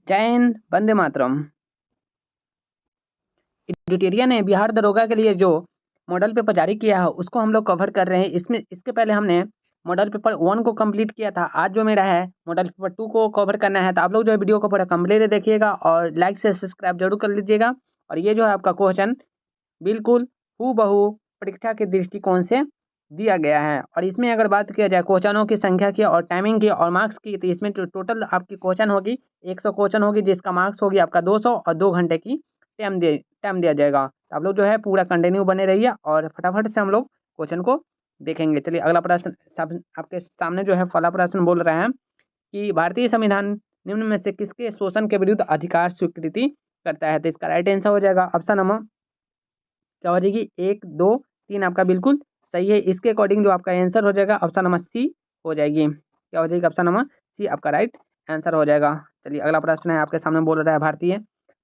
जय हिंद, वंदे मातरम। एडिटोरिया ने बिहार दरोगा के लिए जो मॉडल पेपर जारी किया है उसको हम लोग कवर कर रहे हैं। इसमें इसके पहले हमने मॉडल पेपर 1 को कंप्लीट किया था। आज जो मेरा है मॉडल पेपर 2 को कवर करना है। तो आप लोग जो है वीडियो को पूरा कंप्लीट देखिएगा और लाइक से सब्सक्राइब जरूर कर लीजिएगा। और ये जो है आपका क्वेश्चन बिल्कुल हूबहू परीक्षा के दृष्टिकोण से दिया गया है। और इसमें अगर बात किया जाए क्वेश्चनों की संख्या की और टाइमिंग की और मार्क्स की, तो इसमें टोटल आपकी क्वेश्चन होगी 100 क्वेश्चन होगी, जिसका मार्क्स होगी आपका 200 और 2 घंटे की टाइम दिया जाएगा। तो आप लोग जो है पूरा कंटिन्यू बने रहिए और फटाफट से हम लोग क्वेश्चन को देखेंगे। चलिए अगला प्रश्न आपके सामने जो है पहला प्रश्न बोल रहे हैं कि भारतीय संविधान निम्न में से किसके शोषण के विरुद्ध अधिकार स्वीकृति करता है। तो इसका राइट आंसर हो जाएगा ऑप्शन नंबर क्या हो जाएगी 1, 2, 3 आपका बिल्कुल सही है। इसके अकॉर्डिंग जो आपका आंसर हो जाएगा ऑप्शन नंबर सी हो जाएगी। क्या हो जाएगी ऑप्शन नंबर सी आपका राइट आंसर हो जाएगा। चलिए अगला प्रश्न है आपके सामने बोल रहा है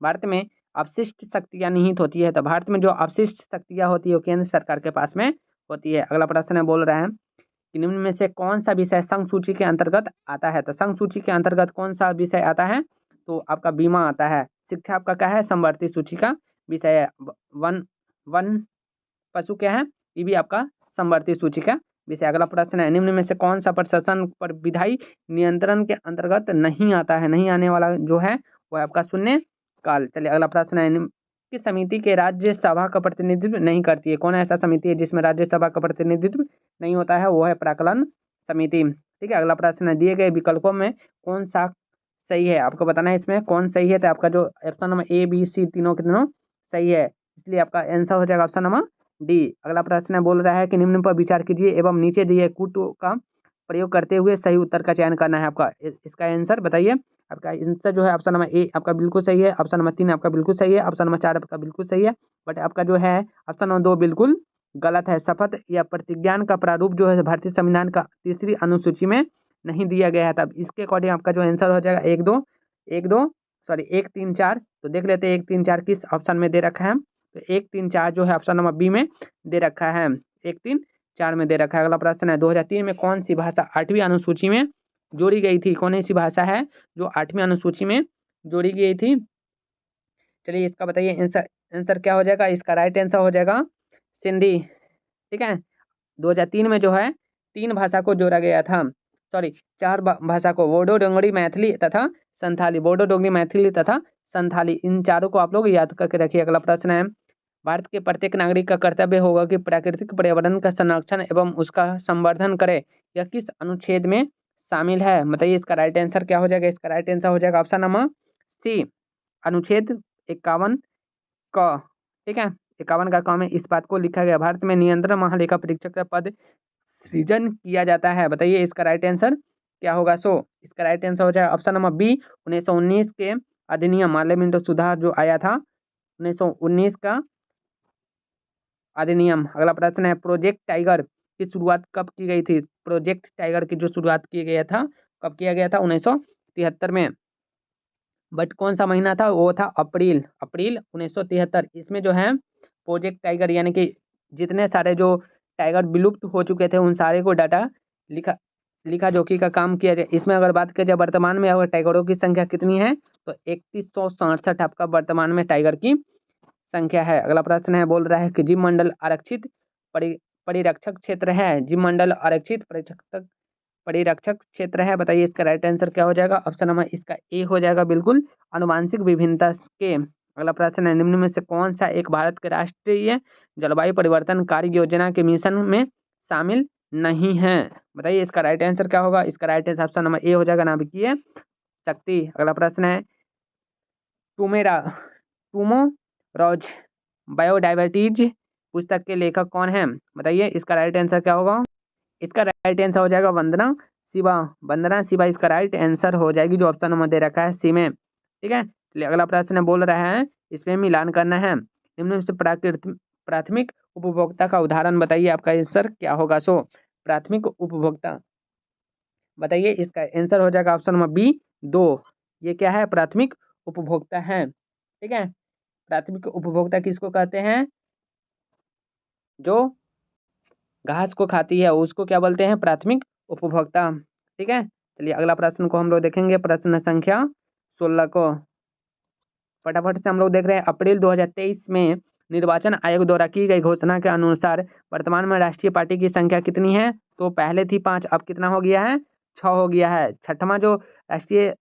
भारत में अपशिष्ट शक्तियाँ निहित होती है। तो भारत में जो अपशिष्ट शक्तियाँ होती है वो केंद्र सरकार के पास में होती है। अगला प्रश्न है बोल रहा है कि निम्न में से कौन सा विषय संघ सूची के अंतर्गत आता है। तो संघ सूची के अंतर्गत कौन सा विषय आता है, तो आपका बीमा आता है। शिक्षा आपका क्या है, समवर्ती सूची का विषय है। वन वन पशु क्या है, ये भी आपका समवर्ती सूची का विषय। अगला प्रश्न है निम्न में से कौन सा प्रशासन पर विधायी नियंत्रण के अंतर्गत नहीं आता है। नहीं आने वाला जो है वो आपका शून्य काल। चलिए अगला प्रश्न है किस समिति के राज्यसभा का प्रतिनिधित्व नहीं करती है। कौन ऐसा समिति है जिसमें राज्यसभा का प्रतिनिधित्व नहीं होता है, वो है प्राक्कलन समिति। ठीक है, अगला प्रश्न है दिए गए विकल्पों में कौन सा सही है, आपको बताना है इसमें कौन सही है। तो आपका जो option number A B C तीनों के तीनों सही है, इसलिए आपका आंसर हो जाएगा ऑप्शन नंबर डी। अगला प्रश्न है बोल रहा है कि निम्न पर विचार कीजिए एवं नीचे दिए कूटों का प्रयोग करते हुए सही उत्तर का चयन करना है। आपका इसका आंसर बताइए। आपका आंसर जो है ऑप्शन नंबर ए आपका बिल्कुल सही है, ऑप्शन नंबर 3 आपका बिल्कुल सही है, ऑप्शन नंबर 4 आपका बिल्कुल सही है। बट आपका जो है ऑप्शन नंबर 2 बिल्कुल गलत है। शपथ या प्रतिज्ञान का प्रारूप जो है भारतीय संविधान का तीसरी अनुसूची में नहीं दिया गया है। तब इसके अकॉर्डिंग आपका जो आंसर हो जाएगा 1, 3, 4। तो देख लेते हैं 1, 3, 4 किस ऑप्शन में दे रखा है। तो 1, 3, 4 जो है ऑप्शन नंबर बी में दे रखा है। 1, 3, 4 में दे रखा है। अगला प्रश्न है 2003 में कौन सी भाषा 8वीं अनुसूची में जोड़ी गई थी। कौन सी भाषा है जो 8वीं अनुसूची में जोड़ी गई थी। चलिए इसका बताइए आंसर क्या हो जाएगा। इसका राइट आंसर हो जाएगा सिंधी। ठीक है, 2003 में जो है 3 भाषा को जोड़ा गया था। सॉरी 4 भाषा को, बोडो डोंगरी मैथिली तथा संथाली। बोडो डोंगरी मैथिली तथा संथाली, इन चारों को आप लोग याद करके रखिए। अगला प्रश्न है भारत के प्रत्येक नागरिक का कर्तव्य होगा कि प्राकृतिक पर्यावरण का संरक्षण एवं उसका संवर्धन करे। यह किस अनुच्छेद में शामिल है, बताइए। इसका राइट आंसर क्या हो जाएगा। इसका राइट आंसर हो जाएगा ऑप्शन नंबर सी, अनुच्छेद 51 क। ठीक है, 51 का क में इस बात को लिखा गया भारत में नियंत्रण महालेखा परीक्षक का पद सृजन किया जाता है। बताइए इसका राइट आंसर क्या होगा। सो इसका राइट आंसर हो जाएगा ऑप्शन नंबर बी, 1919 के अधिनियम पार्लियामेंट सुधार जो आया था 1919 का अधिनियम। अगला प्रश्न है प्रोजेक्ट टाइगर की शुरुआत कब की गई थी। प्रोजेक्ट टाइगर की जो शुरुआत किया गया था कब किया गया था, 1973 में। बट कौन सा महीना था, वो था अप्रैल 1973। इसमें जो है प्रोजेक्ट टाइगर यानी कि जितने सारे जो टाइगर विलुप्त हो चुके थे उन सारे को डाटा लिखा लिखा जोखी का काम किया जाए। इसमें अगर बात किया जाए वर्तमान में अगर टाइगरों की संख्या कितनी है, तो 3167 आपका वर्तमान में टाइगर की संख्या है। अगला प्रश्न है बोल रहा है कि जीव मंडल आरक्षित परिरक्षक क्षेत्र है। जीव मंडल आरक्षित परिरक्षक क्षेत्र है, बताइए इसका राइट आंसर क्या हो जाएगा। ऑप्शन नंबर इसका ए हो जाएगा बिल्कुल, अनुवांशिक विभिन्नता के। अगला प्रश्न है निम्न में से कौन सा एक भारत के राष्ट्रीय जलवायु परिवर्तन कार्य योजना के मिशन में शामिल नहीं है, बताइए इसका राइट आंसर क्या होगा। इसका राइट आंसर ऑप्शन नंबर ए हो जाएगा, नाभिकीय शक्ति। अगला प्रश्न है टूमोरॉज बायोडाइवर्सिटी पुस्तक के लेखक कौन है, बताइए इसका राइट आंसर क्या होगा। इसका राइट आंसर हो जाएगा वंदना शिवा। वंदना शिवा इसका राइट आंसर हो जाएगी, जो ऑप्शन नंबर दे रखा है सी में। ठीक है, चलिए अगला प्रश्न बोल रहा है इसमें मिलान करना है। निम्न में से प्राथमिक उपभोक्ता का उदाहरण बताइए, आपका आंसर क्या होगा। सो प्राथमिक उपभोक्ता, बताइए इसका आंसर हो जाएगा ऑप्शन नंबर बी 2। ये क्या है, प्राथमिक उपभोक्ता है। ठीक है, प्राथमिक उपभोक्ता किसको कहते हैं, जो घास को खाती है उसको क्या बोलते हैं, प्राथमिक उपभोक्ता। ठीक है, चलिए अगला प्रश्न को हम लोग देखेंगे, प्रश्न संख्या 16 को। फटाफट से हम लोग देख रहे हैं अप्रैल 2023 में निर्वाचन आयोग द्वारा की गई घोषणा के अनुसार वर्तमान में राष्ट्रीय पार्टी की संख्या कितनी है? तो पहले थी 5, अब कितना हो गया है? 6 हो गया है। छठवां जो राष्ट्रीय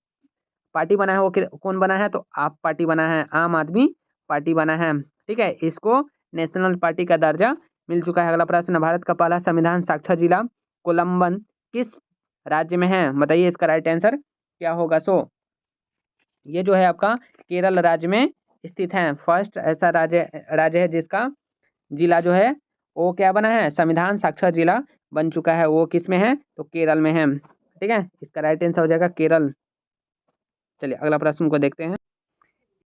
पार्टी बना है वो कौन बना है? तो आप पार्टी बना है, आम आदमी पार्टी बना है। ठीक है, इसको नेशनल पार्टी का दर्जा मिल चुका है। अगला प्रश्न, भारत का पहला संविधान साक्षर जिला कोलंबन किस राज्य में है? बताइए इसका राइट आंसर क्या होगा? सो ये जो है आपका केरल राज्य में स्थित है। फर्स्ट ऐसा राज्य है जिसका जिला जो है वो क्या बना है? संविधान साक्षर जिला बन चुका है। वो किस में है? तो केरल में है। ठीक है, इसका राइट आंसर हो जाएगा केरल। चलिए अगला प्रश्न को देखते हैं।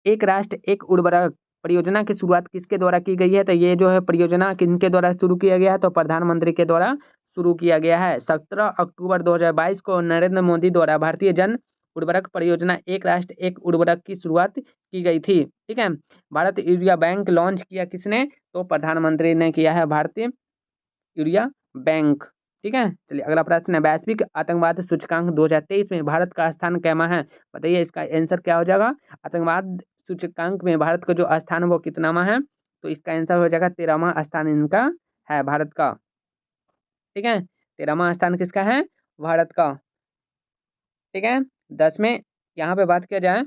एक राष्ट्र एक उर्वरक परियोजना की शुरुआत किसके द्वारा की गई है? तो ये जो है परियोजना किनके द्वारा शुरू किया गया है? तो प्रधानमंत्री के द्वारा शुरू किया गया है। 17 अक्टूबर 2022 को नरेंद्र मोदी द्वारा भारतीय जन उर्वरक परियोजना एक राष्ट्र एक उर्वरक की शुरुआत की गई थी। ठीक है, भारत यूरिया बैंक लॉन्च किया किसने? तो प्रधानमंत्री ने किया है, भारतीय यूरिया बैंक। ठीक है, चलिए अगला प्रश्न है, वैश्विक आतंकवाद सूचकांक 2023 में भारत का स्थान कैमा है? बताइए इसका आंसर क्या हो जाएगा? आतंकवाद सूचकांक में भारत का जो स्थान है वो कितनामा है? तो इसका आंसर हो जाएगा 13वां स्थान इनका है, भारत का। ठीक है, 13वां स्थान किसका है? भारत का। ठीक है, 10 में यहाँ पे बात किया जाए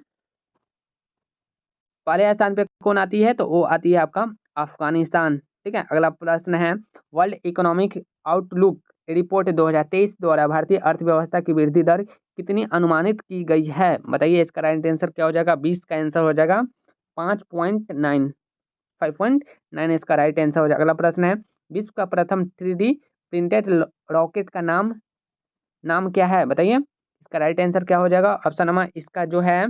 पहले स्थान पे कौन आती है? तो वो आती है आपका अफगानिस्तान। ठीक है, अगला प्रश्न है, वर्ल्ड इकोनॉमिक आउटलुक रिपोर्ट 2023 द्वारा भारतीय अर्थव्यवस्था की वृद्धि दर कितनी अनुमानित की गई है? बताइए इसका राइट आंसर क्या हो जाएगा? 20 का आंसर हो जाएगा 5.9, 5.9 इसका राइट आंसर हो जाएगा। अगला प्रश्न है, विश्व का प्रथम 3D प्रिंटेड रॉकेट का नाम क्या है? बताइए इसका राइट आंसर क्या हो जाएगा? ऑप्शन नंबर इसका जो है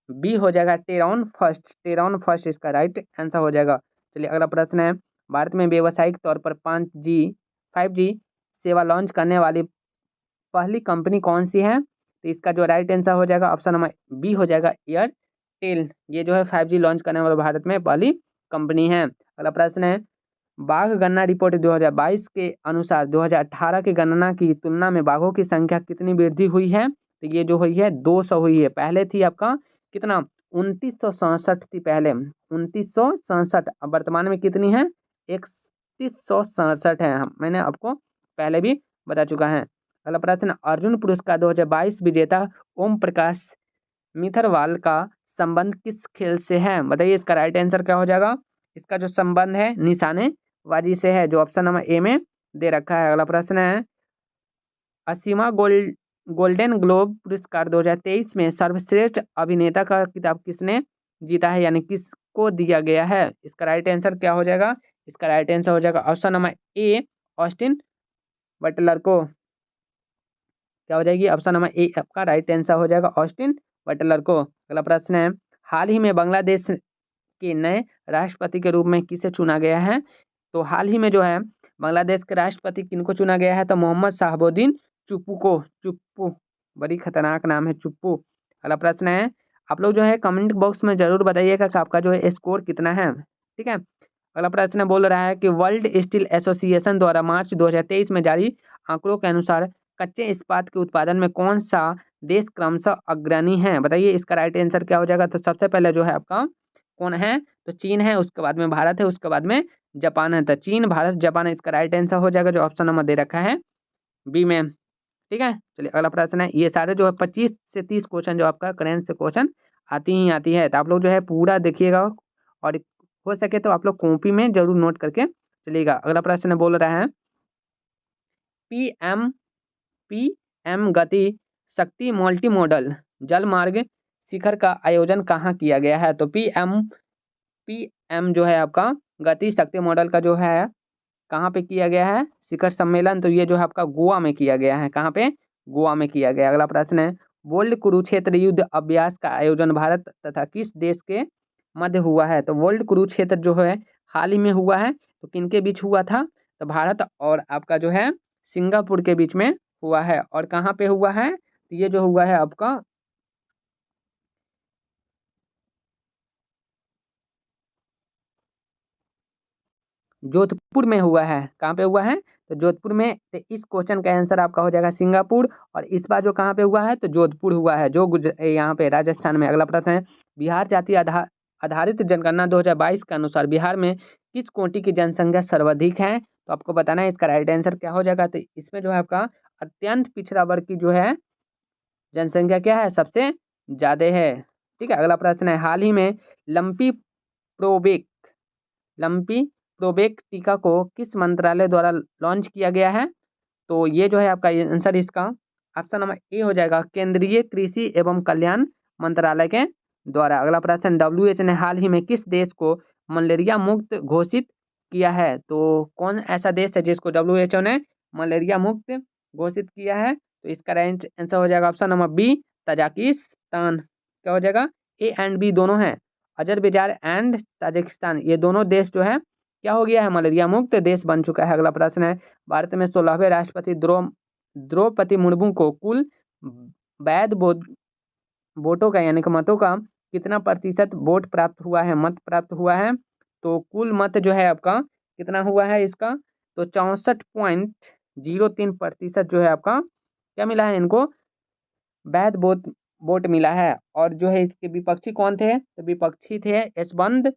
बी हो जाएगा, टेरॉन फर्स्ट। टेरॉन फर्स्ट इसका राइट आंसर हो जाएगा। चलिए अगला प्रश्न है, भारत में व्यावसायिक तौर पर 5G सेवा लॉन्च करने वाली पहली कंपनी कौन सी है? तो इसका जो राइट आंसर हो जाएगा ऑप्शन नंबर बी हो जाएगा, एयरटेल। ये जो है 5G लॉन्च करने वाले भारत में पहली कंपनी है। अगला प्रश्न है, बाघ गणना रिपोर्ट 2022 के अनुसार 2018 की गणना की तुलना में बाघों की संख्या कितनी वृद्धि हुई है? तो ये जो हुई है 200 हुई है। पहले थी आपका कितना? 2967 थी पहले, 2967। अब वर्तमान में कितनी है? 3167 है। मैंने आपको पहले भी बता चुका है। अगला प्रश्न, अर्जुन पुरस्कार 2022 विजेता ओम प्रकाश मिथरवाल का संबंध किस खेल से है? बताइए इसका राइट आंसर क्या हो जाएगा? इसका जो संबंध है निशानेबाजी से है, जो ऑप्शन नंबर ए में दे रखा है। अगला प्रश्न है, असीमा गोल्डन ग्लोब पुरस्कार 2023 में सर्वश्रेष्ठ अभिनेता का खिताब किसने जीता है, यानी किसको दिया गया है? इसका राइट आंसर क्या हो जाएगा? इसका राइट आंसर हो जाएगा ऑप्शन नंबर ए, ऑस्टिन बटलर को। क्या हो जाएगी? ऑप्शन नंबर ए आपका राइट आंसर हो जाएगा, ऑस्टिन बटलर को। अगला प्रश्न है, हाल ही में बांग्लादेश के नए राष्ट्रपति के रूप में किसे चुना गया है? तो हाल ही में जो है बांग्लादेश के राष्ट्रपति किनको चुना गया है? तो मोहम्मद शहाबुद्दीन चुप्पू को। चुप्पू, बड़ी खतरनाक नाम है चुप्पू। अगला प्रश्न है, आप लोग जो है कमेंट बॉक्स में जरूर बताइएगा कि आपका जो है स्कोर कितना है। ठीक है, अगला प्रश्न बोल रहा है कि वर्ल्ड स्टील एसोसिएशन द्वारा मार्च 2023 में जारी आंकड़ों के अनुसार कच्चे इस्पात के उत्पादन में कौन सा देश क्रमशः अग्रणी है? बताइए इसका राइट आंसर क्या हो जाएगा? तो सबसे पहले जो है आपका कौन है? तो चीन है, उसके बाद में भारत है, उसके बाद में जापान है। तो चीन, भारत, जापान इसका राइट आंसर हो जाएगा, जो ऑप्शन नंबर दे रखा है बी में। ठीक है, चलिए अगला प्रश्न है, ये सारे जो है 25 से 30 क्वेश्चन जो आपका करेंट से क्वेश्चन आती है, तो आप लोग जो है पूरा देखिएगा और हो सके तो आप लोग कॉपी में जरूर नोट करके चलिएगा। अगला प्रश्न बोल रहा है, पीएम गति शक्ति मल्टी मॉडल जल मार्ग शिखर का आयोजन कहाँ किया गया है? तो पीएम जो है आपका गति शक्ति मॉडल का जो है कहाँ पे किया गया है शिखर सम्मेलन? तो ये जो है आपका गोवा में किया गया है। कहाँ पे? गोवा में किया गया। अगला प्रश्न है, वर्ल्ड कुरुक्षेत्र युद्ध अभ्यास का आयोजन भारत तथा किस देश के मध्य हुआ है? तो वर्ल्ड कुरुक्षेत्र जो है हाल ही में हुआ है, तो किनके बीच हुआ था? तो भारत और आपका जो है सिंगापुर के बीच में हुआ है। और कहाँ पे हुआ है? तो ये जो हुआ है आपका जोधपुर में हुआ है। कहाँ पे हुआ है? तो जोधपुर में, तो इस क्वेश्चन का आंसर आपका हो जाएगा सिंगापुर। और इस बार जो कहाँ पे हुआ है, तो जोधपुर हुआ है, जो यहाँ पे राजस्थान में। अगला प्रश्न है, बिहार जाति आधारित जनगणना 2022 के अनुसार बिहार में किस कोटि की जनसंख्या सर्वाधिक है? तो आपको बताना है इसका राइट आंसर क्या हो जाएगा। तो इसमें जो है आपका अत्यंत पिछड़ा वर्ग की जो है जनसंख्या क्या है, सबसे ज्यादा है। ठीक है, अगला प्रश्न है, हाल ही में लंपी प्रोबेक लंपी प्रोबेक टीका को किस मंत्रालय द्वारा लॉन्च किया गया है? तो ये जो है आपका आंसर इसका ऑप्शन नंबर ए हो जाएगा, केंद्रीय कृषि एवं कल्याण मंत्रालय के द्वारा। अगला प्रश्न, WHO ने हाल ही में किस देश को मलेरिया मुक्त घोषित किया है? तो कौन ऐसा देश है जिसको WHO ने मलेरिया मुक्त घोषित किया है? तो इसका राइट आंसर हो जाएगा ऑप्शन नंबर बी, तजाकिस्तान। क्या हो जाएगा, ए एंड बी दोनों है, अजरबैजान एंड ताजिकिस्तान, ये दोनों देश जो है क्या हो गया है, मलेरिया मुक्त देश बन चुका है। अगला प्रश्न है, भारत में 16वें राष्ट्रपति द्रौपदी मुर्मू को कुल वैध वोटों का यानी कि मतों का कितना प्रतिशत वोट प्राप्त हुआ है, मत प्राप्त हुआ है? तो कुल मत जो है आपका कितना हुआ है इसका, तो 64.03% जो है आपका क्या मिला है इनको, वैध वोट मिला है। और जो है इसके विपक्षी कौन थे, तो विपक्षी थे यशवंत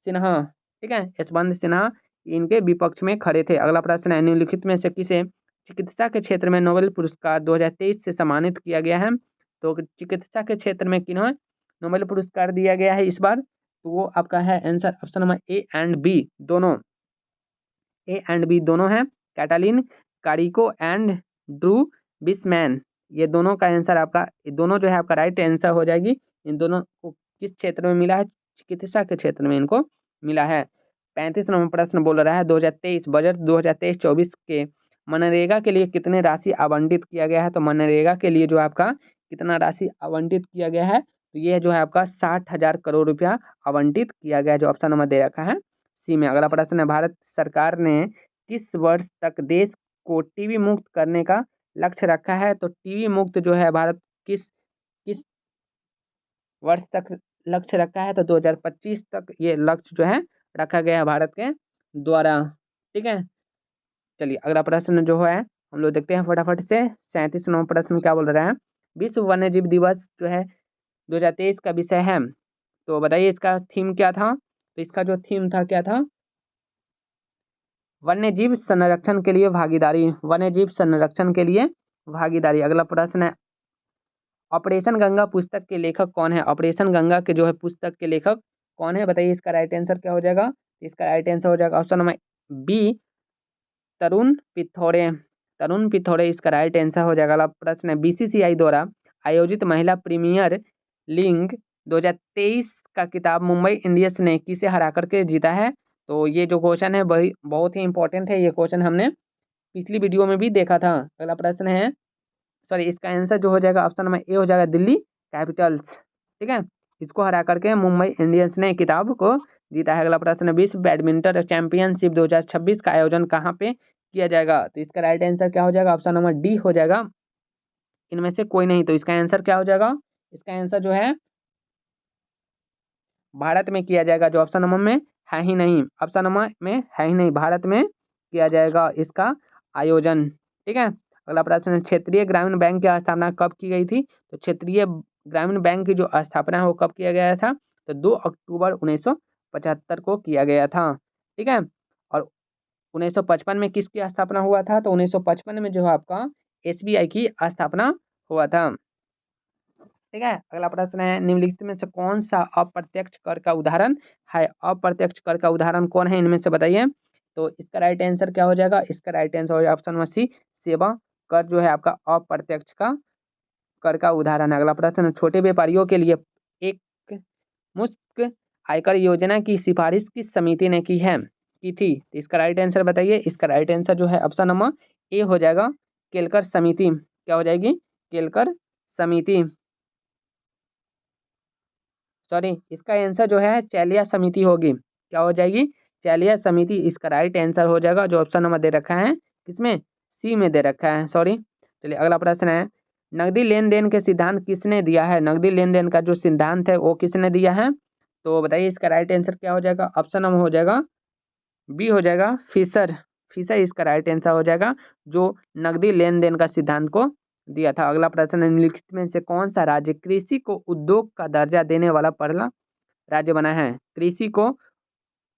सिन्हा। ठीक है, यशवंत सिन्हा इनके विपक्ष में खड़े थे। अगला प्रश्न है, निम्नलिखित में से किसे चिकित्सा के क्षेत्र में नोबेल पुरस्कार 2023 से सम्मानित किया गया है? तो चिकित्सा के क्षेत्र में किन्हें नोबेल पुरस्कार दिया गया है इस बार? तो वो आपका है answer option number A and B दोनों, ए एंड बी दोनों है, Katalin Kariko and Drew Weissman, ये दोनों का आंसर आपका, ये दोनों जो है आपका राइट आंसर हो जाएगी। इन दोनों को किस क्षेत्र में मिला है, चिकित्सा के क्षेत्र में इनको मिला है। 35 नंबर प्रश्न बोल रहा है, 2023 बजट 2023-24 के मनरेगा के लिए कितने राशि आवंटित किया गया है? तो मनरेगा के लिए जो आपका कितना राशि आवंटित किया गया है, तो ये जो है आपका 60,000 करोड़ रुपया आवंटित किया गया है, जो ऑप्शन नंबर दे रखा है सी में। अगला प्रश्न है, भारत सरकार ने किस वर्ष तक देश को टीबी मुक्त करने का लक्ष्य रखा है? तो टीबी मुक्त जो है भारत किस किस वर्ष तक लक्ष्य रखा है? तो 2025 तक ये लक्ष्य जो है रखा गया है भारत के द्वारा। ठीक है, चलिए अगला प्रश्न जो है हम लोग देखते हैं फटाफट से। 37 नंबर प्रश्न क्या बोल रहा है, विश्व वन्यजीव दिवस जो है 2023 का विषय है, तो बताइए इसका थीम क्या था? तो इसका जो थीम था क्या था, वन्यजीव संरक्षण के लिए भागीदारी, वन्यजीव संरक्षण के लिए भागीदारी। अगला प्रश्न है, ऑपरेशन गंगा पुस्तक के लेखक कौन है? ऑपरेशन गंगा के जो है पुस्तक के लेखक कौन है, बताइए इसका राइट आंसर क्या हो जाएगा? इसका राइट आंसर हो जाएगा option number B, Tarun Pithode. Tarun Pithode इसका राइट आंसर हो जाएगा। अगला प्रश्न है, बीसीसीआई द्वारा आयोजित महिला प्रीमियर लीग 2023 का किताब मुंबई इंडियंस ने किसे हरा करके जीता है? तो ये जो क्वेश्चन है वही बहुत ही इंपॉर्टेंट है, ये क्वेश्चन हमने पिछली वीडियो में भी देखा था। अगला प्रश्न है, सॉरी इसका आंसर जो हो जाएगा ऑप्शन नंबर ए हो जाएगा, दिल्ली कैपिटल्स। ठीक है, इसको हरा करके मुंबई इंडियंस ने किताब को जीता है। अगला प्रश्न है, विश्व बैडमिंटन चैंपियनशिप 2026 का आयोजन कहाँ पे किया जाएगा? तो इसका राइट आंसर क्या हो जाएगा? ऑप्शन नंबर डी हो जाएगा, इनमें से कोई नहीं। तो इसका आंसर क्या हो जाएगा? इसका आंसर जो है भारत में किया जाएगा, जो ऑप्शन नंबर में है ही नहीं, ऑप्शन नंबर में है ही नहीं, भारत में किया जाएगा इसका आयोजन। ठीक है, अगला प्रश्न, क्षेत्रीय ग्रामीण बैंक की स्थापना कब की गई थी? तो क्षेत्रीय ग्रामीण बैंक की जो स्थापना है वो कब किया गया था? तो 2 अक्टूबर 1975 को किया गया था। ठीक है, और 1955 में किसकी स्थापना हुआ था? तो 1955 में जो है आपका SBI की स्थापना हुआ था। ठीक है, अगला प्रश्न है, निम्नलिखित में से कौन सा अप्रत्यक्ष कर का उदाहरण है? अप्रत्यक्ष कर का उदाहरण कौन है इनमें से बताइए? तो इसका राइट आंसर क्या हो जाएगा? इसका राइट आंसर हो जाएगा ऑप्शन नंबर सी, सेवा कर जो है आपका अप्रत्यक्ष का कर का उदाहरण है। अगला प्रश्न, छोटे व्यापारियों के लिए एक मुफ्त आयकर योजना की सिफारिश किस समिति ने की थी? तो इसका राइट आंसर बताइए। इसका राइट आंसर जो है ऑप्शन नंबर ए हो जाएगा, केलकर समिति। क्या हो जाएगी? केलकर समिति। सॉरी, इसका आंसर जो है चैलिया समिति होगी। क्या हो जाएगी? चैलिया समिति इसका राइट आंसर हो जाएगा, जो ऑप्शन नंबर दे रखा है किसमें, सी में दे रखा है। सॉरी, चलिए अगला प्रश्न है, नकदी लेन देन के सिद्धांत किसने दिया है? नकदी लेन देन का जो सिद्धांत है वो किसने दिया है? तो बताइए इसका राइट आंसर क्या हो जाएगा? ऑप्शन नंबर हो जाएगा बी हो जाएगा, फिशर। फिशर इसका राइट आंसर हो जाएगा, जो नकदी लेन देन का सिद्धांत को दिया था। अगला प्रश्न है, निम्नलिखित में से कौन सा राज्य कृषि को उद्योग का दर्जा देने वाला पहला राज्य बना है? कृषि को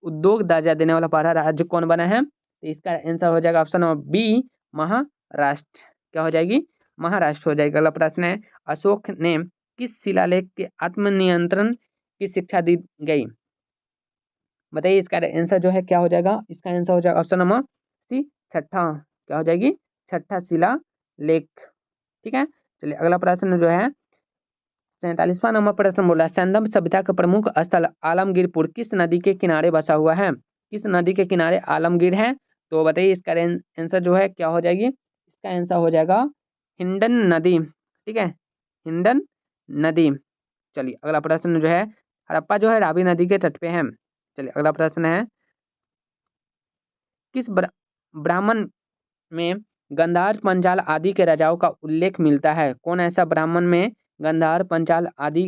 उद्योग दर्जा देने वाला पहला राज्य कौन बना है? तो इसका आंसर हो जाएगा ऑप्शन नंबर बी, महाराष्ट्र। क्या हो जाएगी? महाराष्ट्र हो जाएगा। अगला प्रश्न है, अशोक ने किस शिलालेख के आत्मनियंत्रण की शिक्षा दी गई? बताइए, इसका आंसर जो है क्या हो जाएगा? इसका आंसर हो जाएगा ऑप्शन नंबर सी, छठा। क्या हो जाएगी? छठा शिलालेख। ठीक है, चलिए अगला प्रश्न जो है 47वां नंबर प्रश्न बोला, संदम सभ्यता का प्रमुख स्थल आलमगीरपुर किस नदी के किनारे बसा हुआ है? किस नदी के किनारे आलमगीर है? तो बताइए, इसका आंसर जो है क्या हो जाएगी? इसका आंसर हो जाएगा हिंडन नदी। ठीक है, हिंडन नदी। चलिए अगला प्रश्न जो है, हड़प्पा जो है रावी नदी के तट पे है। चलिए अगला प्रश्न है, किस ब्राह्मण में गंधार पंचाल आदि के राजाओं का उल्लेख मिलता है? कौन ऐसा ब्राह्मण में गंधार पंचाल आदि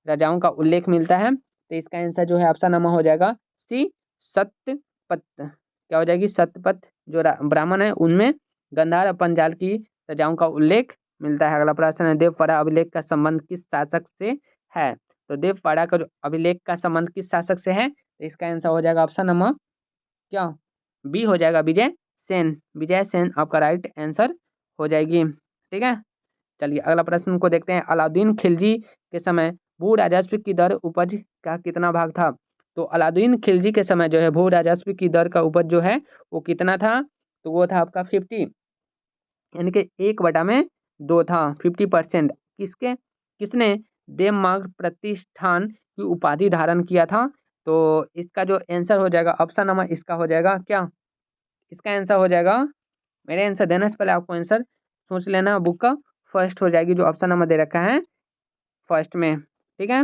राजाओं का उल्लेख मिलता है? तो इसका आंसर जो है ऑप्शन नंबर हो जाएगा सी, सत्यपत। क्या हो जाएगी? सत्यपत जो ब्राह्मण है उनमें गंधार और पंचाल की राजाओं का उल्लेख मिलता है। अगला प्रश्न है, देवपाड़ा अभिलेख का संबंध किस शासक से है? तो देवपाड़ा का जो अभिलेख का संबंध किस शासक से है? तो इसका आंसर हो जाएगा ऑप्शन नंबर क्या, बी हो जाएगा, विजय सेन। विजय सेन आपका राइट आंसर हो जाएगी। ठीक है, चलिए अगला प्रश्न को देखते हैं, अलाउद्दीन खिलजी के समय भू राजस्व की दर उपज का कितना भाग था? तो अलाउद्दीन खिलजी के समय जो है भू राजस्व की दर का उपज जो है वो कितना था? तो वो था आपका 50, यानी कि 1/2 था, 50%। किसने देवमार्ग प्रतिष्ठान की उपाधि धारण किया था? तो इसका जो आंसर हो जाएगा ऑप्शन नंबर इसका हो जाएगा क्या, इसका आंसर हो जाएगा, मेरे आंसर देने से पहले आपको आंसर सोच लेना, बुक का फर्स्ट हो जाएगी, जो ऑप्शन नंबर दे रखा है फर्स्ट में। ठीक है,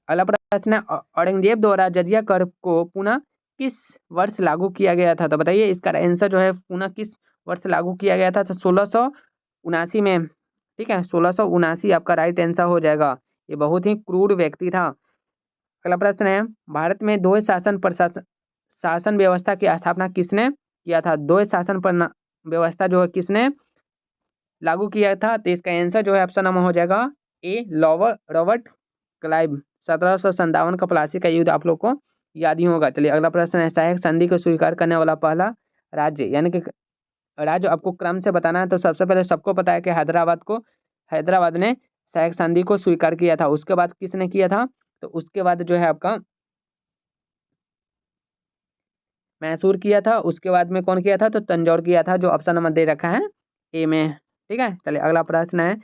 अगला प्रश्न है, औरंगजेब द्वारा जजिया कर को पुनः किस वर्ष लागू किया गया था? तो बताइए, इसका आंसर जो है पुनः किस वर्ष लागू किया गया था? तो 1679 में। ठीक है, 1679 आपका राइट आंसर हो जाएगा। ये बहुत ही क्रूर व्यक्ति था। अगला प्रश्न है, भारत में द्वैध शासन व्यवस्था की स्थापना किसने किया था? द्वैध शासन व्यवस्था जो है किसने लागू किया था? तो इसका आंसर जो है ऑप्शन नंबर हो जाएगा ए, रॉबर्ट क्लाइव। 1757 का प्लासी का युद्ध आप लोग को याद ही होगा। चलिए अगला प्रश्न है, सहायक संधि को स्वीकार करने वाला पहला राज्य, यानी कि राज्य आपको क्रम से बताना है। तो सबसे पहले सबको पता है कि हैदराबाद ने सहायक संधि को स्वीकार किया था। उसके बाद किसने किया था? तो उसके बाद जो है आपका मैसूर किया था। उसके बाद में कौन किया था? तो तंजौर किया था, जो ऑप्शन नंबर दे रखा है ए में। ठीक है, चलिए अगला प्रश्न है,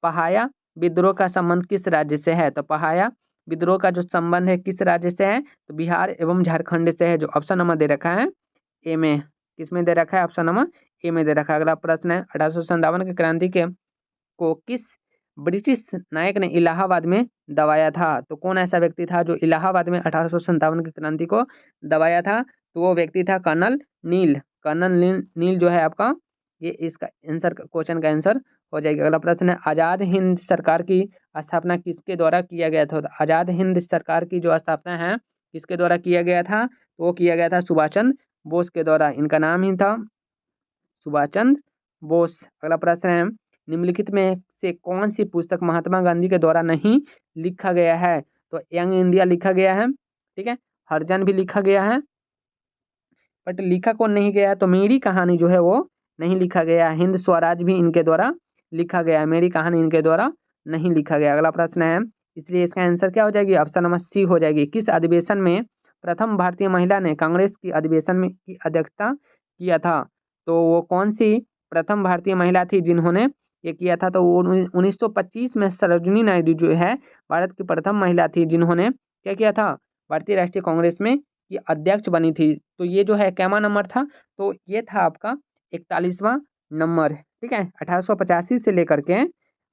पहाया विद्रोह का संबंध किस राज्य से है? तो पहाया विद्रोह का जो संबंध है किस राज्य से है? तो बिहार एवं झारखंड से है, जो ऑप्शन नंबर दे रखा है ए में। किस में दे रखा है? ऑप्शन नंबर ए में दे रखा है। अगला प्रश्न है, 1857 की क्रांति को किस ब्रिटिश नायक ने इलाहाबाद में दबाया था? तो कौन ऐसा व्यक्ति था जो इलाहाबाद में 1857 की क्रांति को दबाया था? तो वो व्यक्ति था कर्नल नील। नील जो है आपका, ये इसका आंसर, क्वेश्चन का आंसर हो जाएगा। अगला प्रश्न है, आज़ाद हिंद सरकार की स्थापना किसके द्वारा किया गया था? आज़ाद हिंद सरकार की जो स्थापना है किसके द्वारा किया गया था? तो वो किया गया था सुभाष चंद्र बोस के द्वारा। इनका नाम ही था सुभाष चंद्र बोस। अगला प्रश्न है, निम्नलिखित में से कौन सी पुस्तक महात्मा गांधी के द्वारा नहीं लिखा गया है? तो यंग इंडिया लिखा गया है, ठीक है, हरिजन भी लिखा गया है, बट लिखा कौन नहीं गया है? तो मेरी कहानी जो है वो नहीं लिखा गया। हिंद स्वराज भी इनके द्वारा लिखा गया है, मेरी कहानी इनके द्वारा नहीं लिखा गया। अगला प्रश्न है, इसलिए इसका आंसर क्या हो जाएगी? ऑप्शन नंबर सी हो जाएगी। किस अधिवेशन में प्रथम भारतीय महिला ने कांग्रेस की अधिवेशन में की अध्यक्षता किया था? तो वो कौन सी प्रथम भारतीय महिला थी जिन्होंने ये किया था? तो वो 1925 में सरोजिनी नायडू जो है भारत की प्रथम महिला थी जिन्होंने क्या किया था? भारतीय राष्ट्रीय कांग्रेस में की अध्यक्ष बनी थी। तो ये जो है कैमा नंबर था? तो ये था आपका 41वां नंबर। ठीक है, 1885 से लेकर के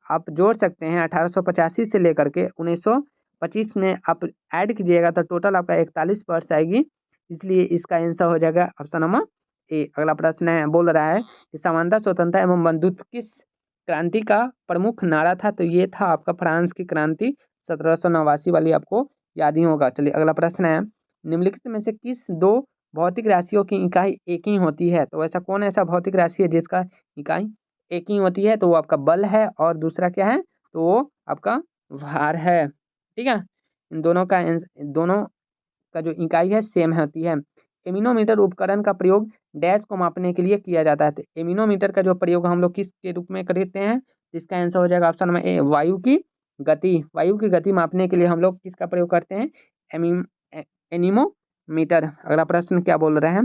आप जोड़ सकते हैं, 1885 से लेकर के 1925 में आप ऐड कीजिएगा तो टोटल आपका 41 वर्ष आएगी। इसलिए इसका आंसर हो जाएगा ऑप्शन नंबर ए। अगला प्रश्न है, बोल रहा है कि समानता, स्वतंत्रता एवं बंधुत्व किस क्रांति का प्रमुख नारा था? तो ये था आपका फ्रांस की क्रांति 1789 वाली, आपको याद ही होगा। चलिए अगला प्रश्न है, निम्नलिखित में से किस दो भौतिक राशियों की इकाई एक ही होती है, तो ऐसा कौन ऐसा भौतिक राशि है जिसका इकाई एक ही होती है? तो वो आपका बल है, और दूसरा क्या है? तो वो आपका भार है। ठीक है, इन दोनों का जो इकाई है सेम होती है। एमिनोमीटर उपकरण का प्रयोग डैश को मापने के लिए किया जाता है। तो एमिनोमीटर का जो प्रयोग हम लोग किस के रूप में करते हैं? इसका आंसर हो जाएगा ऑप्शन नंबर ए, वायु की गति। वायु की गति मापने के लिए हम लोग किसका प्रयोग करते हैं? एनीमोमीटर। अगला प्रश्न क्या बोल रहे हैं?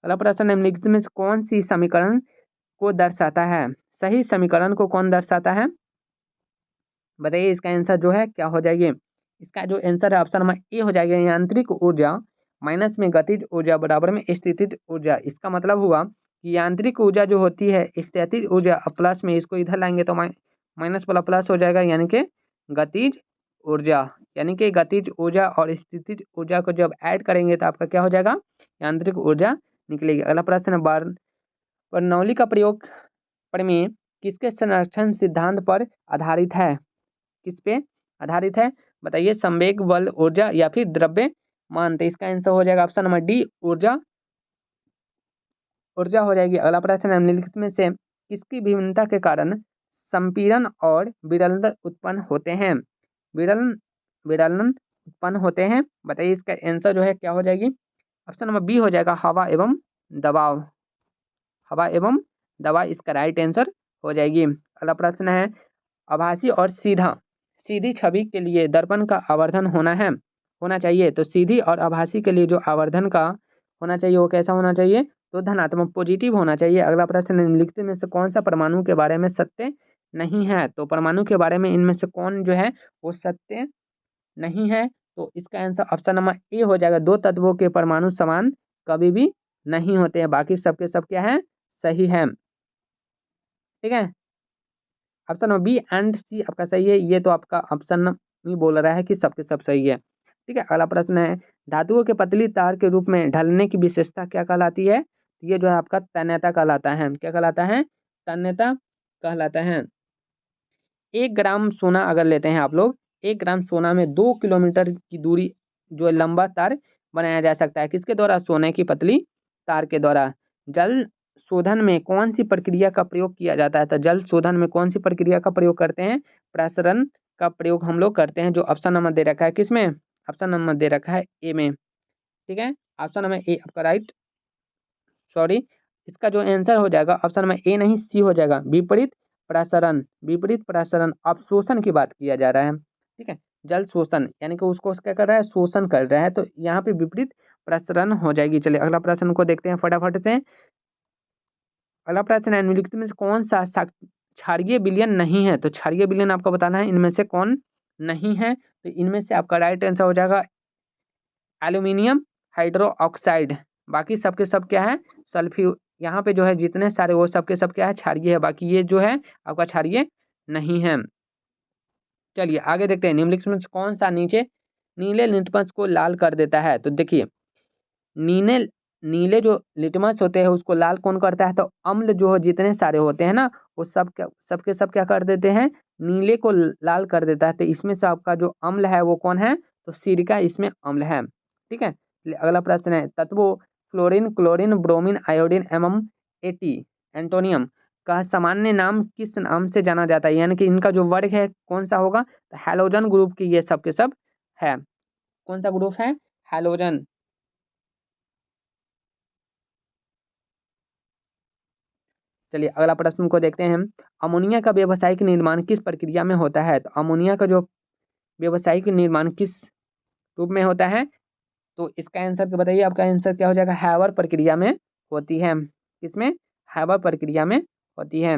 अगला प्रश्न निम्नलिखित में से कौन सी समीकरण को दर्शाता है? सही समीकरण को कौन दर्शाता है? बताइए, इसका आंसर जो है क्या हो जाएगी? इसका जो आंसर है ऑप्शन नंबर ए हो जाएगा, यांत्रिक ऊर्जा माइनस में गतिज ऊर्जा बराबर में स्थितिज ऊर्जा। इसका मतलब हुआ कि यांत्रिक ऊर्जा जो होती है स्थितिज ऊर्जा, प्लस में इसको इधर लाएंगे तो माइनस वाला प्लस हो जाएगा, यानी कि गतिज ऊर्जा। यानी कि गतिज ऊर्जा और स्थितिज ऊर्जा को जब ऐड करेंगे तो आपका क्या हो जाएगा? यांत्रिक ऊर्जा निकलेगी। अगला प्रश्न है, बर्नौली का प्रयोग प्रमेय किसके संरक्षण सिद्धांत पर आधारित है? किस पे आधारित है? बताइए, संवेग, बल, ऊर्जा या फिर द्रव्यमान। तो इसका आंसर हो जाएगा ऑप्शन नंबर डी, ऊर्जा। ऊर्जा हो जाएगी। अगला प्रश्न है, निम्नलिखित में से किसकी भिन्नता के कारण संपीड़न और विरलन उत्पन्न होते हैं? विरलन विरलन उत्पन्न होते हैं। बताइए, इसका आंसर जो है क्या हो जाएगी? ऑप्शन नंबर बी हो जाएगा, हवा एवं दबाव। हवा एवं दबाव इसका राइट आंसर हो जाएगी। अगला प्रश्न है, आभासी और सीधी छवि के लिए दर्पण का आवर्धन होना चाहिए। तो सीधी और आभासी के लिए जो आवर्धन का होना चाहिए वो कैसा होना चाहिए? तो धनात्मक, पॉजिटिव होना चाहिए। अगला प्रश्न, निम्नलिखित में से कौन सा परमाणु के बारे में सत्य नहीं है? तो परमाणु के बारे में इनमें से कौन जो है वो सत्य नहीं है? तो इसका आंसर ऑप्शन नंबर ए हो जाएगा, दो तत्वों के परमाणु समान कभी भी नहीं होते हैं। बाकी सबके सब क्या है? सही है। ठीक है, ऑप्शन नंबर बी एंड सी आपका सही है। ये तो आपका ऑप्शन ही बोल रहा है कि सबके सब सही है। ठीक है, अगला प्रश्न है, धातुओं के पतली तार के रूप में ढलने की विशेषता क्या कहलाती है? ये जो है आपका तन्यता कहलाता है। क्या कहलाता है? तन्यता कहलाता है। 1 ग्राम सोना अगर लेते हैं आप लोग, 1 ग्राम सोना में 2 किलोमीटर की दूरी जो है लंबा तार बनाया जा सकता है। किसके द्वारा? सोने की पतली तार के द्वारा। जल शोधन में कौन सी प्रक्रिया का प्रयोग किया जाता है? तो जल शोधन में कौन सी प्रक्रिया का प्रयोग करते हैं? प्रसरण का प्रयोग हम लोग करते हैं, जो ऑप्शन नंबर दे रखा है किसमें? ऑप्शन नंबर दे रखा है ए में। ठीक है, ऑप्शन नंबर ए आपका राइट, सॉरी, इसका जो आंसर हो जाएगा ऑप्शन नंबर ए नहीं, सी हो जाएगा, विपरीत प्रसरण। विपरीत प्रसरण अवशोषण की बात किया जा रहा है। ठीक है, जल शोषण यानी कि उसको क्या कर रहा है? शोषण कर रहा है, तो यहाँ पे विपरीत प्रसरण हो जाएगी। चलिए अगला प्रश्न को देखते हैं फटाफट से। अगला प्रश्न है, निम्नलिखित में से कौन सा क्षारीय विलयन नहीं है? तो क्षारीय विलयन आपको बताना है इनमें से कौन नहीं है। तो इनमें से आपका राइट आंसर हो जाएगा एल्यूमिनियम हाइड्रोक्साइड। बाकी सबके सब क्या है? सल्फ्यू। यहाँ पे जो है जितने सारे वो सबके सब क्या है? क्षारीय है। बाकी ये जो है आपका क्षारीय नहीं है। चलिए आगे देखते हैं, निम्नलिखित में से कौन सा नीले लिटमस को लाल कर देता है? तो देखिए, नीले नीले जो लिटमस होते हैं उसको लाल कौन करता है? तो अम्ल जो है जितने सारे होते हैं ना, वो सबके सब क्या कर देते हैं? नीले को लाल कर देता है। तो इसमें से आपका जो अम्ल है वो कौन है? तो सिरका इसमें अम्ल है। ठीक है, चलिए अगला प्रश्न है, तत्वों फ्लोरीन, क्लोरीन, ब्रोमीन, आयोडीन एवं एंटोनियम का सामान्य नाम किस नाम से जाना जाता है? यानी कि इनका जो वर्ग है कौन सा होगा? तो हैलोजन ग्रुप की ये सबके सब है। कौन सा ग्रुप है? हैलोजन। चलिए अगला प्रश्न को देखते हैं, अमोनिया का व्यावसायिक निर्माण किस प्रक्रिया में होता है? तो अमोनिया का जो व्यावसायिक निर्माण किस रूप में होता है? तो इसका आंसर तो बताइए, आपका आंसर क्या हो जाएगा? हैबर प्रक्रिया में होती है। किसमें? हैबर प्रक्रिया में होती है।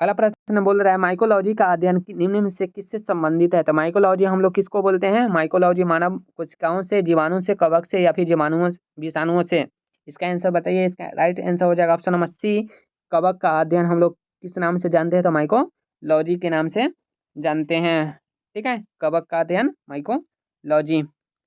अगला प्रश्न बोल रहा है, माइकोलॉजी का अध्ययन निम्न में से किससे संबंधित है? तो माइकोलॉजी हम लोग किसको बोलते हैं? माइकोलॉजी मानव कोशिकाओं से, जीवाणु से, कवक से या फिर जीवाणुओं विषाणुओं से। इसका आंसर बताइए। इसका राइट आंसर हो जाएगा ऑप्शन नंबर सी, कवक का अध्ययन हम लोग किस नाम से जानते हैं? तो माइकोलॉजी के नाम से जानते हैं। ठीक है, कवक का अध्ययन माइकोलॉजी।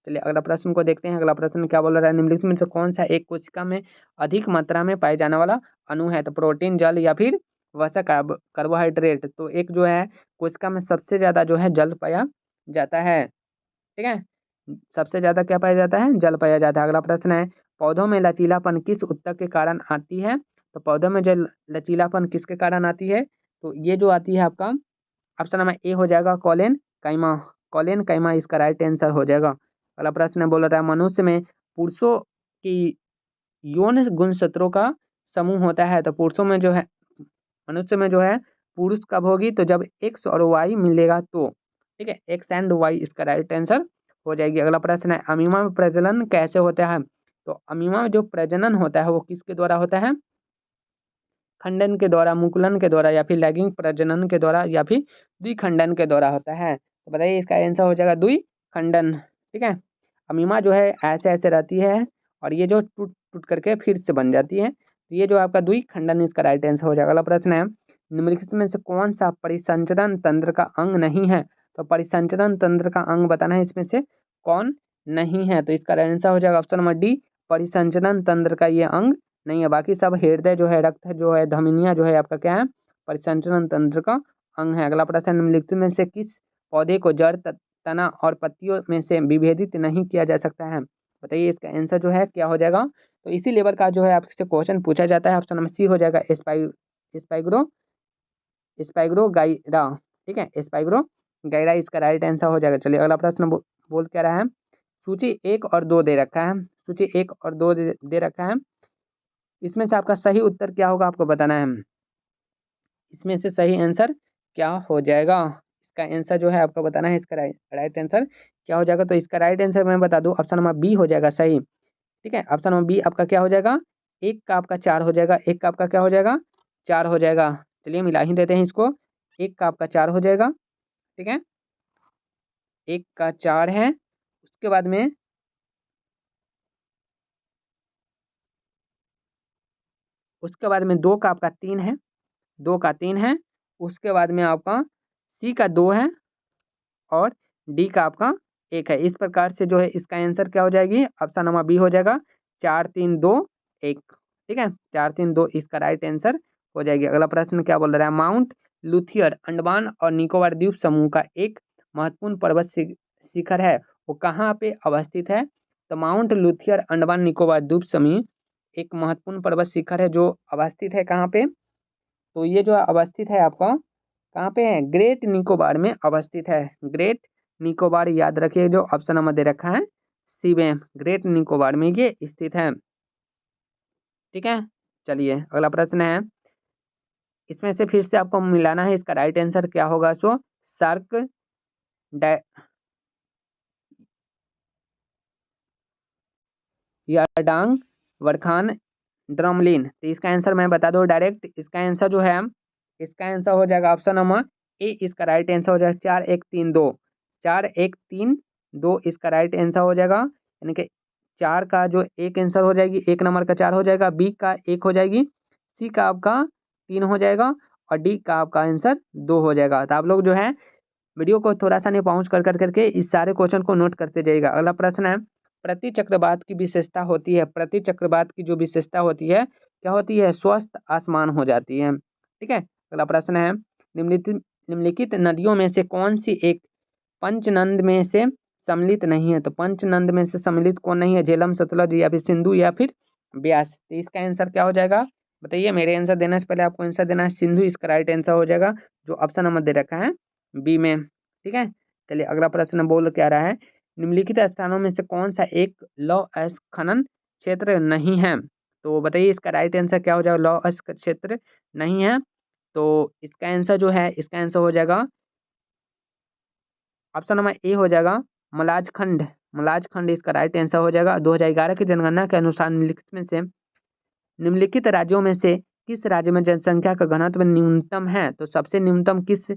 चलिए अगला प्रश्न को देखते हैं। अगला प्रश्न क्या बोल रहा है, निम्नलिखित में से कौन सा एक कोशिका में अधिक मात्रा में पाए जाने वाला अणु है? तो प्रोटीन, जल या फिर वसा, कार्बोहाइड्रेट। तो एक जो है कोशिका में सबसे ज्यादा जो है जल पाया जाता है। ठीक है, सबसे ज़्यादा क्या पाया जाता है? जल पाया जाता है। अगला प्रश्न है, पौधों में लचीलापन किस ऊतक के कारण आती है? तो पौधों में जो लचीलापन किसके कारण आती है? तो ये जो आती है आपका ऑप्शन नंबर ए हो जाएगा कॉलेन काइमा। कॉलेन काइमा इसका राइट आंसर हो जाएगा। अगला प्रश्न बोल रहा है, मनुष्य में पुरुषों की यौन गुणसूत्रों का समूह होता है। तो पुरुषों में जो है, मनुष्य में जो है पुरुष कब होगी? तो जब एक्स और वाई मिलेगा तो। ठीक है, एक्स एंड वाई इसका राइट आंसर हो जाएगी। अगला प्रश्न है, अमीमा में प्रजनन कैसे होता है? तो अमीमा में जो प्रजनन होता है वो किसके द्वारा होता है? खंडन के द्वारा, मुकुलन के द्वारा, या फिर लैगिंग प्रजनन के द्वारा, या फिर द्विखंडन के द्वारा होता है। तो बताइए इसका आंसर हो जाएगा द्विखंडन। ठीक है, अमीमा जो है ऐसे ऐसे रहती है और ये जो टूट टूट करके फिर से बन जाती है। तो ये जो आपका द्विखंडन इसका राइट आंसर हो जाएगा। अगला प्रश्न है, निम्नलिखित में से कौन सा परिसंचरण तंत्र का अंग नहीं है? तो परिसंचरण तंत्र का अंग बताना है, इसमें से कौन नहीं है? तो इसका आंसर हो जाएगा ऑप्शन नंबर डी, परिसंचरण तंत्र का ये अंग नहीं है। बाकी सब हृदय जो है, रक्त जो है, धमनियां जो है आपका क्या है? परिसंचरण तंत्र का अंग है। अगला प्रश्न, निम्नलिखित में से किस पौधे को जड़, तना और पत्तियों में से विभेदित नहीं किया जा सकता है? बताइए इसका आंसर जो है क्या हो जाएगा? तो इसी लेवल का जो है आपसे क्वेश्चन पूछा जाता है। ऑप्शन नंबर सी हो जाएगा स्पाइग्रो स्पाइग्रो गाइरा। ठीक है, स्पाइग्रो गाइरा इसका राइट आंसर हो जाएगा। चलिए अगला प्रश्न बोल क्या रहा है, सूची 1 और 2 दे रखा है। सूची 1 और 2 दे रखा है, इसमें से आपका सही उत्तर क्या होगा आपको बताना है। इसमें से सही आंसर क्या हो जाएगा? इसका आंसर जो है आपको बताना है, इसका राइट आंसर क्या हो जाएगा। तो इसका राइट आंसर मैं बता दूं, ऑप्शन नंबर बी हो जाएगा सही। ठीक है, ऑप्शन नंबर बी आपका क्या हो जाएगा? एक का आपका 4 हो जाएगा, एक का आपका क्या हो जाएगा? 4 हो जाएगा। चलिए मिला ही देते हैं इसको, एक का आपका 4 हो जाएगा। ठीक है, एक का 4 है, उसके बाद में दो का आपका 3 है, 2 का 3 है। उसके बाद में आपका सी का 2 है और डी का आपका 1 है। इस प्रकार से जो है इसका आंसर क्या हो जाएगी? ऑप्शन नंबर बी हो जाएगा 4 3 2 1। ठीक है, 4 3 2 इसका राइट आंसर हो जाएगी। अगला प्रश्न क्या बोल रहा है, माउंट लुथियर अंडमान और निकोबार द्वीप समूह का एक महत्वपूर्ण पर्वत शिखर है, वो कहाँ पे अवस्थित है? तो माउंट लुथियर अंडमान निकोबार द्वीप समूह एक महत्वपूर्ण पर्वत शिखर है जो अवस्थित है कहाँ पे? तो ये जो अवस्थित है आपका कहाँ पे है? ग्रेट निकोबार में अवस्थित है। ग्रेट निकोबार याद रखिए, जो ऑप्शन नंबर दे रखा है सी में, ग्रेट निकोबार में ये स्थित है। ठीक है, चलिए अगला प्रश्न है, इसमें से फिर से आपको मिलाना है, इसका राइट आंसर क्या होगा? सो सर्क याडांग वरखान ड्रमलिन। तो इसका आंसर मैं बता दूं डायरेक्ट, इसका आंसर जो है, इसका आंसर हो जाएगा ऑप्शन नंबर ए, इसका राइट आंसर हो जाएगा 4 1 3 2। 4 1 3 2 इसका राइट आंसर हो जाएगा। यानी कि 4 का जो एक आंसर हो जाएगी, एक नंबर का 4 हो जाएगा, बी का 1 हो जाएगी, सी का आपका 3 हो जाएगा और डी का आपका आंसर 2 हो जाएगा। तो आप लोग जो है वीडियो को थोड़ा सा नहीं पाउज कर करके इस सारे क्वेश्चन को नोट करते जाइएगा। अगला प्रश्न है, प्रति चक्रवात की विशेषता होती है, प्रति चक्रवात की जो विशेषता होती है क्या होती है? स्वस्थ आसमान हो जाती है। ठीक है, अगला प्रश्न है, निम्नलिखित निम्नलिखित नदियों में से कौन सी एक पंचनद में से सम्मिलित नहीं है? तो पंचनद में से सम्मिलित कौन नहीं है? झेलम, सतलज, या फिर सिंधु, या फिर ब्यास। तो इसका आंसर क्या हो जाएगा बताइए? मेरे आंसर देने से पहले आपको आंसर देना है सिंधु, इसका राइट आंसर हो जाएगा, जो ऑप्शन नंबर दे रखा है बी में। ठीक है, चलिए अगला प्रश्न बोल क्या रहा है, निम्नलिखित स्थानों में से कौन सा एक लौह अयस्क खनन क्षेत्र नहीं है? तो बताइए इसका राइट आंसर क्या हो जाएगा? लौह अयस्क क्षेत्र नहीं है। तो इसका आंसर जो है, इसका आंसर हो जाएगा ऑप्शन नंबर ए हो जाएगा मलाजखंड। मलाजखंड इसका राइट आंसर हो जाएगा। 2011 की जनगणना के अनुसार निम्नलिखित राज्यों में से किस राज्य में जनसंख्या का घनत्व न्यूनतम है? तो सबसे न्यूनतम किस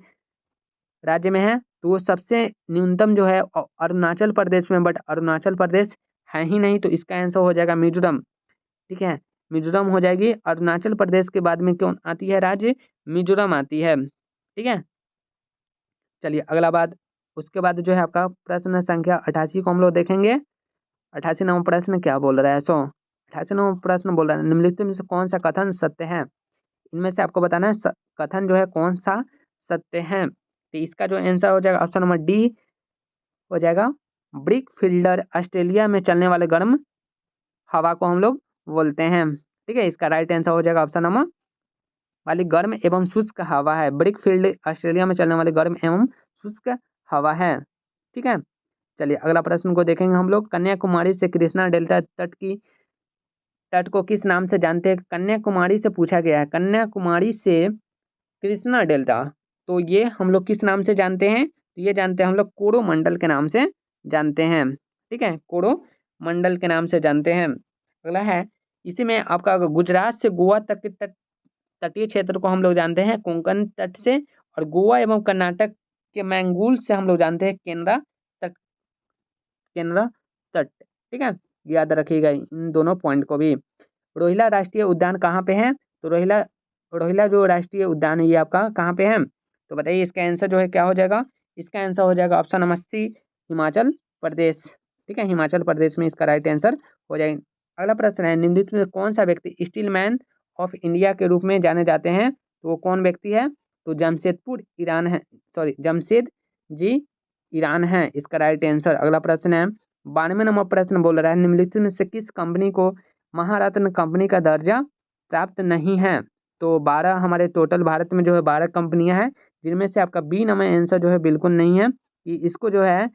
राज्य में है? तो वो सबसे न्यूनतम जो है अरुणाचल प्रदेश में, बट अरुणाचल प्रदेश है ही नहीं, तो इसका आंसर हो जाएगा मिजोरम। ठीक है, मिजोरम हो जाएगी। अरुणाचल प्रदेश के बाद में कौन आती है राज्य? मिजोरम आती है। ठीक है, चलिए अगला बात, उसके बाद जो है आपका प्रश्न संख्या 88 को हम लोग देखेंगे। 88 नंबर प्रश्न क्या बोल रहा है? 88 नंबर प्रश्न बोल रहा है, निम्नलिखित में से कौन सा कथन सत्य है? इनमें से आपको बताना है कथन जो है कौन सा सत्य है। तो इसका जो आंसर हो जाएगा ऑप्शन नंबर डी हो जाएगा, ब्रिक फील्डर ऑस्ट्रेलिया में चलने वाले गर्म हवा को हम लोग बोलते हैं। ठीक है, इसका राइट आंसर हो जाएगा ऑप्शन नंबर वाली गर्म एवं शुष्क हवा है। ब्रिक फील्ड ऑस्ट्रेलिया में चलने वाली गर्म एवं शुष्क हवा है। ठीक है, चलिए अगला प्रश्न को देखेंगे हम लोग। कन्याकुमारी से कृष्णा डेल्टा तट को किस नाम से जानते हैं? कन्याकुमारी से पूछा गया है, कन्याकुमारी से कृष्णा डेल्टा, तो ये हम लोग किस नाम से जानते हैं? तो ये जानते हैं हम लोग कोरोमंडल के नाम से जानते हैं। ठीक है, कोरोमंडल के नाम से जानते हैं। अगला है, इसी में आपका गुजरात से गोवा तक के तटीय क्षेत्र को हम लोग जानते हैं कोंकण तट से, और गोवा एवं कर्नाटक के मैंगूल से हम लोग जानते हैं केनरा तट, केनरा तट। ठीक है, याद रखिएगा इन दोनों पॉइंट को भी। रोहिला राष्ट्रीय उद्यान कहाँ पे है? तो रोहिला रोहिला जो राष्ट्रीय उद्यान है ये आपका कहाँ पे है? तो बताइए इसका आंसर जो है क्या हो जाएगा? इसका आंसर हो जाएगा option number C, Himachal Pradesh. ठीक है, हिमाचल प्रदेश में इसका राइट आंसर हो जाएगा। अगला प्रश्न है, निम्नलिखित में कौन सा व्यक्ति स्टील मैन ऑफ इंडिया के रूप में जाने जाते हैं? तो वो कौन व्यक्ति है? तो जमशेदपुर ईरान है, सॉरी जमशेद जी ईरान है इसका राइट आंसर। अगला प्रश्न है, 92 नंबर प्रश्न बोल रहा है, निम्नलिखित में से किस कंपनी को महारत्न कंपनी का दर्जा प्राप्त नहीं है? तो 12 हमारे टोटल भारत में जो है 12 कंपनियां हैं, जिनमें से आपका बी नंबर आंसर जो है बिल्कुल नहीं है, कि इसको जो है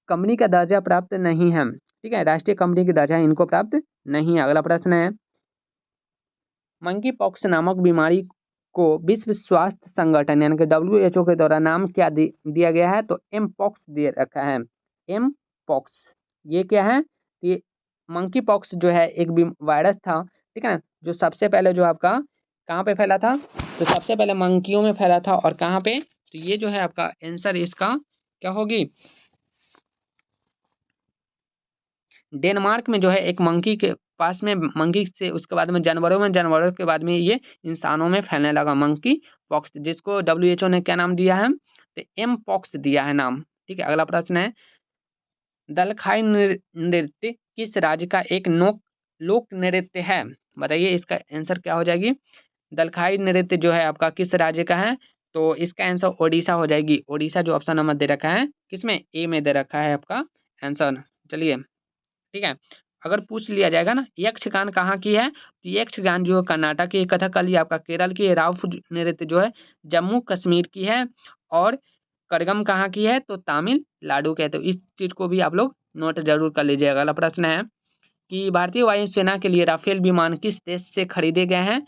कंपनी का दर्जा प्राप्त नहीं है। ठीक है, राष्ट्रीय कंपनी की दर्जा इनको प्राप्त नहीं है। अगला प्रश्न है, मंकी पॉक्स नामक बीमारी को विश्व स्वास्थ्य संगठन यानी कि WHO के द्वारा नाम क्या दिया गया है? तो एम पॉक्स दे रखा है, एम पॉक्स। ये क्या है? ये मंकी पॉक्स जो है एक वायरस था, ठीक है ना, जो सबसे पहले जो आपका कहाँ पे फैला था? तो सबसे पहले मंकियों में फैला था, और कहाँ पे? तो ये जो है आपका आंसर इसका क्या होगी? डेनमार्क में जो है एक मंकी के पास में, मंकी से उसके बाद में जानवरों के बाद में ये इंसानों में फैलने लगा मंकी पॉक्स, जिसको WHO ने क्या नाम दिया है? तो एम पॉक्स दिया है नाम। ठीक है, अगला प्रश्न है, दलखाई नृत्य किस राज्य का एक लोक नृत्य है? बताइए इसका आंसर क्या हो जाएगी? दलखाई नृत्य जो है आपका किस राज्य का है? तो इसका आंसर ओडिशा हो जाएगी। ओडिशा जो ऑप्शन नंबर दे रखा है, किसमें? ए में दे रखा है आपका आंसर। चलिए, ठीक है, अगर पूछ लिया जाएगा ना यक्षगान कहाँ की है, तो यक्षगान जो कर्नाटक की, कथकली आपका केरल की, राउफ नृत्य जो है जम्मू कश्मीर की है, और करगम कहाँ की है? तो तमिलनाडु के है। तो इस चीज़ को भी आप लोग नोट जरूर कर लीजिएगा। अगला प्रश्न है कि भारतीय वायुसेना के लिए राफेल विमान किस देश से खरीदे गए हैं?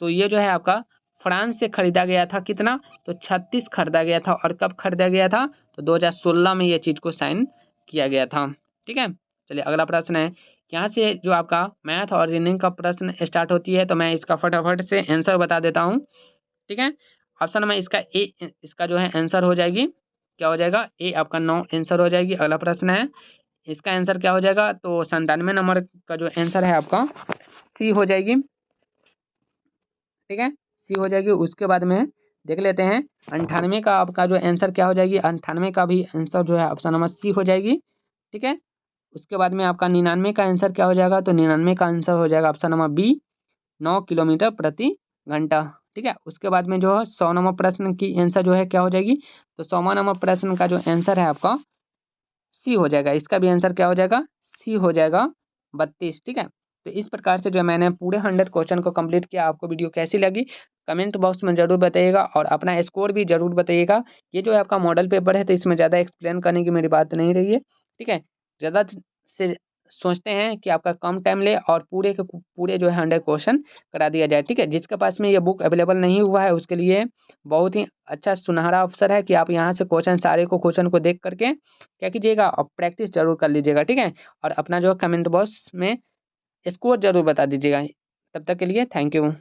तो ये जो है आपका फ्रांस से खरीदा गया था। कितना? तो 36 खरीदा गया था। और कब खरीदा गया था? तो 2016 में ये चीज़ को साइन किया गया था। ठीक है, चलिए अगला प्रश्न है, यहाँ से जो आपका मैथ और रीजनिंग का प्रश्न स्टार्ट होती है, तो मैं इसका फटाफट से आंसर बता देता हूँ। ठीक है, ऑप्शन नंबर इसका जो है आंसर हो जाएगी, क्या हो जाएगा? ए आपका 9 आंसर हो जाएगी। अगला प्रश्न है, इसका आंसर क्या हो जाएगा? तो 97 नंबर का जो आंसर है आपका सी हो जाएगी। ठीक है, सी हो जाएगी। उसके बाद में देख लेते हैं 98 का आपका जो आंसर क्या हो जाएगी? 98 का भी आंसर जो है ऑप्शन नंबर सी हो जाएगी। ठीक है, उसके बाद में आपका 99 का आंसर क्या हो जाएगा? तो 99 का आंसर हो जाएगा ऑप्शन नंबर बी, 9 किलोमीटर प्रति घंटा। ठीक है, उसके बाद में जो है 100 नंबर प्रश्न की आंसर जो है क्या हो जाएगी? तो 100वां नंबर प्रश्न का जो आंसर है आपका सी हो जाएगा। इसका भी आंसर क्या हो जाएगा? सी हो जाएगा 32। ठीक है, तो इस प्रकार से जो मैंने पूरे 100 क्वेश्चन को कंप्लीट किया। आपको वीडियो कैसी लगी कमेंट बॉक्स में ज़रूर बताइएगा, और अपना स्कोर भी ज़रूर बताइएगा। ये जो है आपका मॉडल पेपर है, तो इसमें ज़्यादा एक्सप्लेन करने की मेरी बात नहीं रही है। ठीक है, ज़्यादा से सोचते हैं कि आपका कम टाइम ले और पूरे के पूरे जो है 100 क्वेश्चन करा दिया जाए। ठीक है, जिसके पास में ये बुक अवेलेबल नहीं हुआ है उसके लिए बहुत ही अच्छा सुनहरा अवसर है कि आप यहाँ से क्वेश्चन को देख करके क्या कीजिएगा, और प्रैक्टिस जरूर कर लीजिएगा। ठीक है, और अपना जो कमेंट बॉक्स में स्कोर जरूर बता दीजिएगा। तब तक के लिए थैंक यू।